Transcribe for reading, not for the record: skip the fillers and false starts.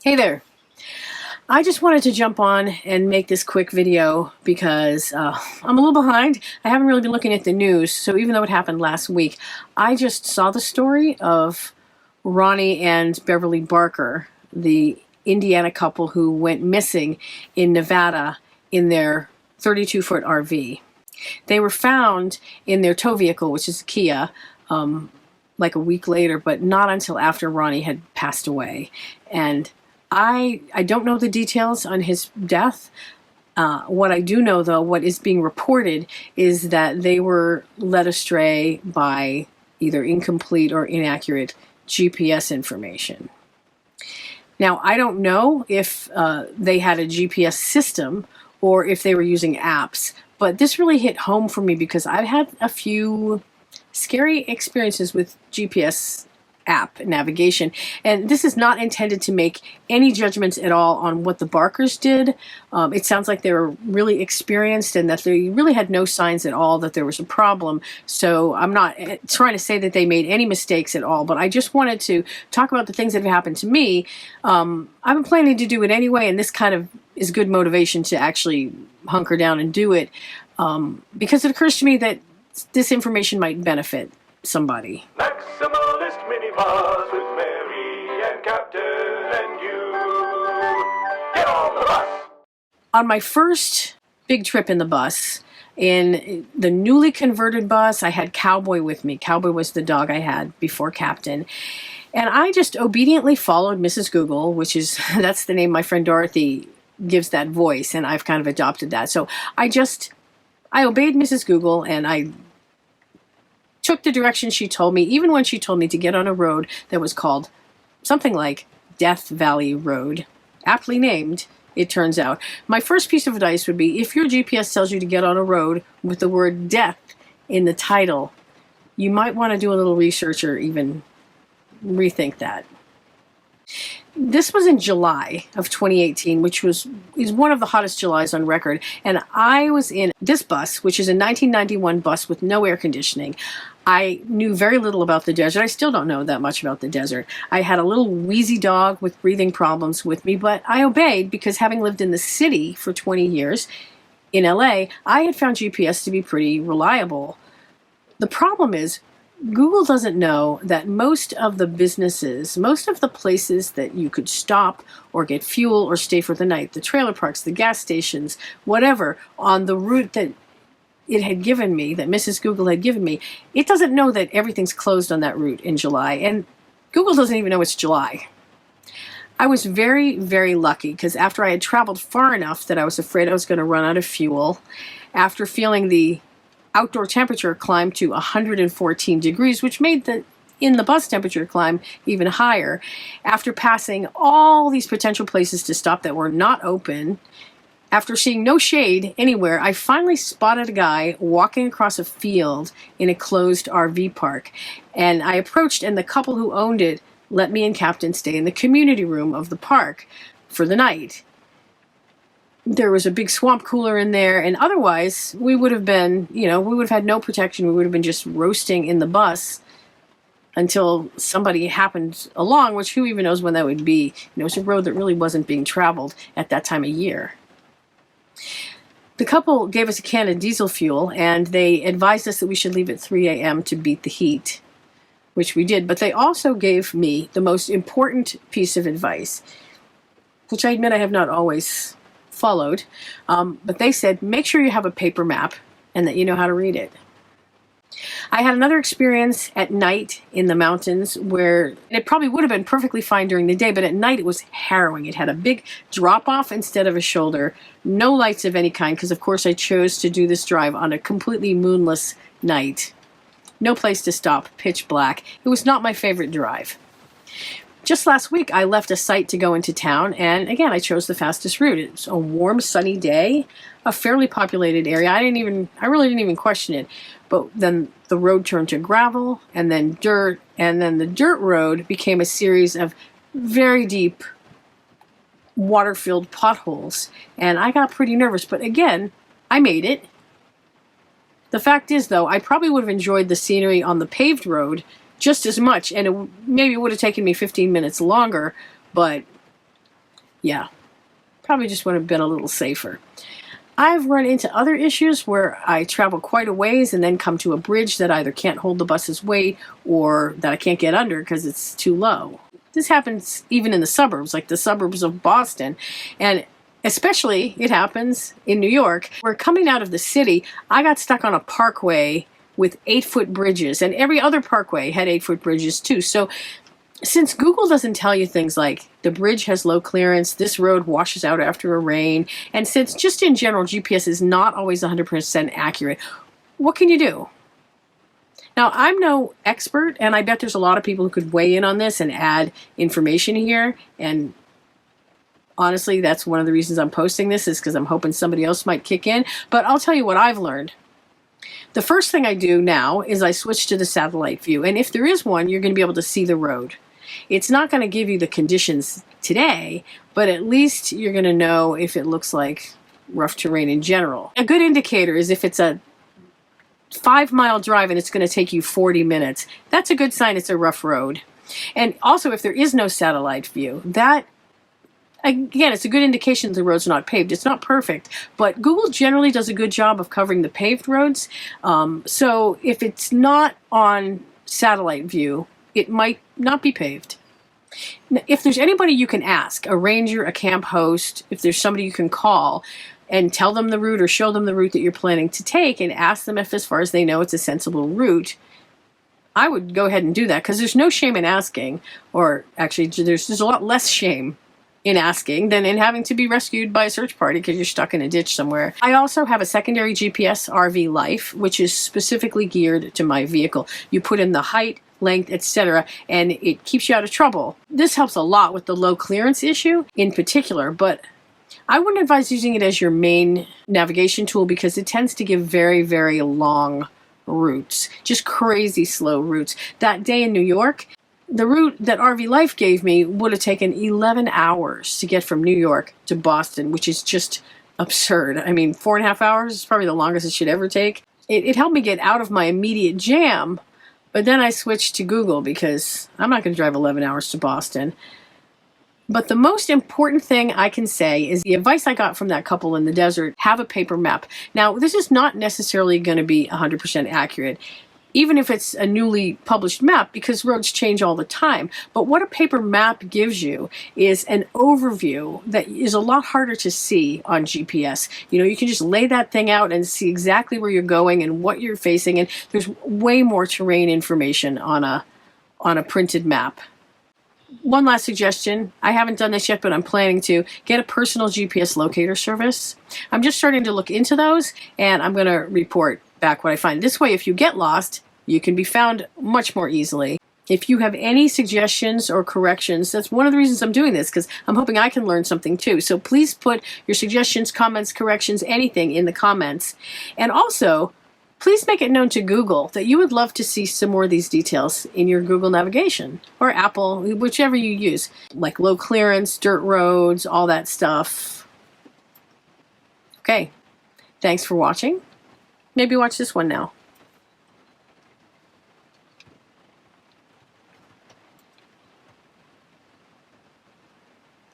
Hey there. I just wanted to jump on and make this quick video because I'm a little behind. I haven't really been looking at the news, so even though it happened last week, I just saw the story of Ronnie and Beverly Barker, the Indiana couple who went missing in Nevada in their 32-foot RV. They were found in their tow vehicle, which is a Kia, like a week later, but not until after Ronnie had passed away. And I don't know the details on his death. What I do know, though, what is being reported is that they were led astray by either incomplete or inaccurate GPS information. Now, I don't know if they had a GPS system or if they were using apps, but this really hit home for me because I've had a few scary experiences with GPS app navigation, and this is not intended to make any judgments at all on what the Barkers did. It sounds like they were really experienced and that they really had no signs at all that there was a problem. So I'm not trying to say that they made any mistakes at all, but I just wanted to talk about the things that have happened to me. I've been planning to do it anyway, and this kind of is good motivation to actually hunker down and do it, because it occurs to me that this information might benefit somebody. Maximalist Minibus with Mary and Captain and you. Get on the bus! On my first big trip in the bus, in the newly converted bus, I had Cowboy with me. Cowboy was the dog I had before Captain. And I just obediently followed Mrs. Google, which is, that's the name my friend Dorothy gives that voice, and I've kind of adopted that. So I obeyed Mrs. Google, and I took the direction she told me, even when she told me to get on a road that was called something like Death Valley Road. Aptly named, it turns out. My first piece of advice would be, if your GPS tells you to get on a road with the word death in the title, you might want to do a little research or even rethink that. This was in July of 2018, which is one of the hottest Julys on record. And I was in this bus, which is a 1991 bus with no air conditioning. I knew very little about the desert. I still don't know that much about the desert. I had a little wheezy dog with breathing problems with me, but I obeyed because, having lived in the city for 20 years in LA, I had found GPS to be pretty reliable. The problem is, Google doesn't know that most of the businesses, most of the places that you could stop or get fuel or stay for the night, the trailer parks, the gas stations, whatever, on the route that it had given me, that Mrs. Google had given me, it doesn't know that everything's closed on that route in July, and Google doesn't even know it's July. I was very, very lucky because after I had traveled far enough that I was afraid I was going to run out of fuel, after feeling the outdoor temperature climbed to 114 degrees, which made the in-the-bus temperature climb even higher. After passing all these potential places to stop that were not open, after seeing no shade anywhere, I finally spotted a guy walking across a field in a closed RV park. And I approached, and the couple who owned it let me and Captain stay in the community room of the park for the night. There was a big swamp cooler in there, and otherwise we would have been, we would have had no protection. We would have been just roasting in the bus until somebody happened along, which who even knows when that would be. It was a road that really wasn't being traveled at that time of year. The couple gave us a can of diesel fuel, and they advised us that we should leave at 3 a.m. to beat the heat, which we did. But they also gave me the most important piece of advice, which I admit I have not always followed, but they said, make sure you have a paper map and that you know how to read it. I had another experience at night in the mountains where it probably would have been perfectly fine during the day, but at night it was harrowing. It had a big drop-off instead of a shoulder, no lights of any kind, because of course I chose to do this drive on a completely moonless night. No place to stop, pitch black. It was not my favorite drive. Just last week, I left a site to go into town, and again, I chose the fastest route. It's a warm, sunny day, a fairly populated area. I really didn't even question it. But then the road turned to gravel, and then dirt, and then the dirt road became a series of very deep, water-filled potholes. And I got pretty nervous, but again, I made it. The fact is, though, I probably would have enjoyed the scenery on the paved road just as much, and maybe it would have taken me 15 minutes longer, but yeah, probably just would have been a little safer. I've run into other issues where I travel quite a ways and then come to a bridge that either can't hold the bus's weight or that I can't get under because it's too low. This happens even in the suburbs, like the suburbs of Boston. And especially it happens in New York. Where coming out of the city, I got stuck on a parkway with 8-foot bridges, and every other parkway had 8-foot bridges too. So since Google doesn't tell you things like the bridge has low clearance, this road washes out after a rain, and since just in general GPS is not always 100% accurate, what can you do? Now, I'm no expert, and I bet there's a lot of people who could weigh in on this and add information here, and honestly, that's one of the reasons I'm posting this, is because I'm hoping somebody else might kick in. But I'll tell you what I've learned. The first thing I do now is I switch to the satellite view, and if there is one, you're going to be able to see the road. It's not going to give you the conditions today, but at least you're going to know if it looks like rough terrain in general. A good indicator is if it's a 5-mile drive and it's going to take you 40 minutes. That's a good sign it's a rough road. And also, if there is no satellite view, that, again, it's a good indication the road's not paved. It's not perfect, but Google generally does a good job of covering the paved roads. So if it's not on satellite view, it might not be paved. If there's anybody you can ask, a ranger, a camp host, if there's somebody you can call and tell them the route or show them the route that you're planning to take and ask them if, as far as they know, it's a sensible route, I would go ahead and do that, because there's no shame in asking, or actually there's a lot less shame in asking than in having to be rescued by a search party because you're stuck in a ditch somewhere. I also have a secondary GPS RV Life, which is specifically geared to my vehicle. You put in the height, length, etc., and it keeps you out of trouble. This helps a lot with the low clearance issue in particular, but I wouldn't advise using it as your main navigation tool because it tends to give very, very long routes, just crazy slow routes. That day in New York, the route that RV Life gave me would have taken 11 hours to get from New York to Boston, which is just absurd. I mean, 4.5 hours is probably the longest it should ever take. It helped me get out of my immediate jam, but then I switched to Google because I'm not going to drive 11 hours to Boston. But the most important thing I can say is the advice I got from that couple in the desert: have a paper map. Now, this is not necessarily going to be 100% accurate, even if it's a newly published map, because roads change all the time. But what a paper map gives you is an overview that is a lot harder to see on GPS. You know, you can just lay that thing out and see exactly where you're going and what you're facing, and there's way more terrain information on a printed map. One last suggestion. I haven't done this yet, but I'm planning to get a personal GPS locator service. I'm just starting to look into those, and I'm going to report back what I find. This way, if you get lost, you can be found much more easily. If you have any suggestions or corrections, that's one of the reasons I'm doing this, because I'm hoping I can learn something too. So please put your suggestions, comments, corrections, anything in the comments. And also, please make it known to Google that you would love to see some more of these details in your Google navigation, or Apple, whichever you use, like low clearance, dirt roads, all that stuff. Okay, thanks for watching. Maybe watch this one now.